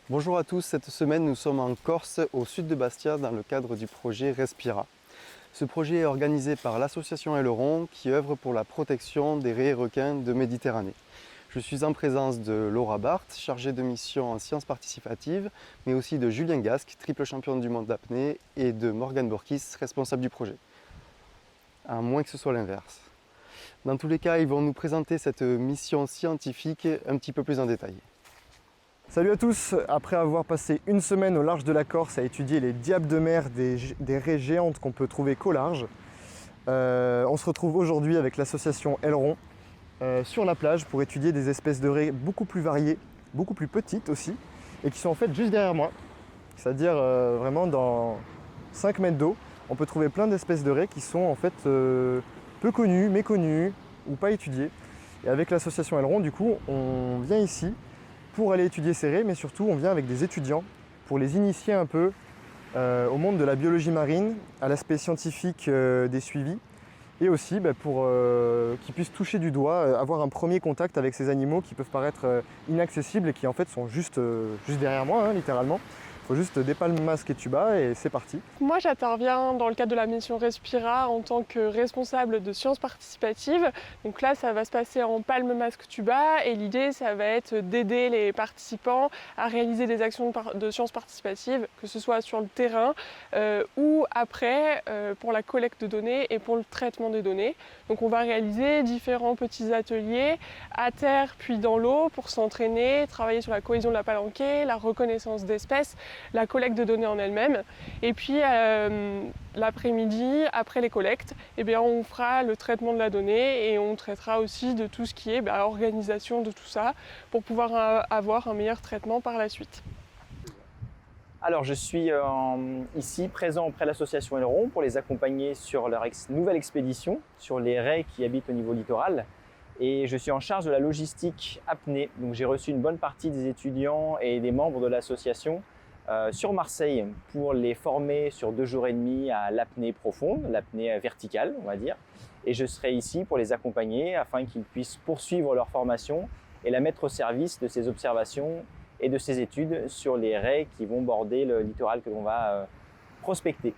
Bonjour à tous, cette semaine nous sommes en Corse, au sud de Bastia, dans le cadre du projet Respira. Ce projet est organisé par l'association Aileron qui œuvre pour la protection des raies et requins de Méditerranée. Je suis en présence de Laura Barthes, chargée de mission en sciences participatives, mais aussi de Julien Gasque, triple champion du monde d'apnée, et de Morgane Borkis, responsable du projet. À moins que ce soit l'inverse. Dans tous les cas, ils vont nous présenter cette mission scientifique un petit peu plus en détail. Salut à tous. Après avoir passé une semaine au large de la Corse à étudier les diables de mer des raies géantes qu'on peut trouver qu'au large, on se retrouve aujourd'hui avec l'association Aileron sur la plage pour étudier des espèces de raies beaucoup plus variées, beaucoup plus petites aussi, et qui sont en fait juste derrière moi. C'est-à-dire vraiment dans 5 mètres d'eau, on peut trouver plein d'espèces de raies qui sont en fait peu connues, méconnues ou pas étudiées. Et avec l'association Aileron, du coup, on vient ici pour aller étudier ces raies, mais surtout on vient avec des étudiants pour les initier un peu au monde de la biologie marine, à l'aspect scientifique des suivis, et aussi pour qu'ils puissent toucher du doigt, avoir un premier contact avec ces animaux qui peuvent paraître inaccessibles et qui en fait sont juste derrière moi, hein, littéralement. Il faut juste des palmes, masques et tuba et c'est parti. Moi, j'interviens dans le cadre de la mission Respira en tant que responsable de sciences participatives. Donc là, ça va se passer en palme, masque, tuba et l'idée, ça va être d'aider les participants à réaliser des actions de sciences participatives, que ce soit sur le terrain ou après pour la collecte de données et pour le traitement des données. Donc on va réaliser différents petits ateliers à terre puis dans l'eau pour s'entraîner, travailler sur la cohésion de la palanquée, la reconnaissance d'espèces, la collecte de données en elle-même. Et puis l'après-midi, après les collectes, on fera le traitement de la donnée et on traitera aussi de tout ce qui est organisation de tout ça pour pouvoir avoir un meilleur traitement par la suite. Alors je suis ici présent auprès de l'association Aileron pour les accompagner sur leur nouvelle expédition sur les raies qui habitent au niveau littoral. Et je suis en charge de la logistique apnée. Donc j'ai reçu une bonne partie des étudiants et des membres de l'association sur Marseille pour les former sur 2 jours et demi à l'apnée profonde, l'apnée verticale on va dire. Et je serai ici pour les accompagner afin qu'ils puissent poursuivre leur formation et la mettre au service de ces observations et de ces études sur les raies qui vont border le littoral que l'on va prospecter.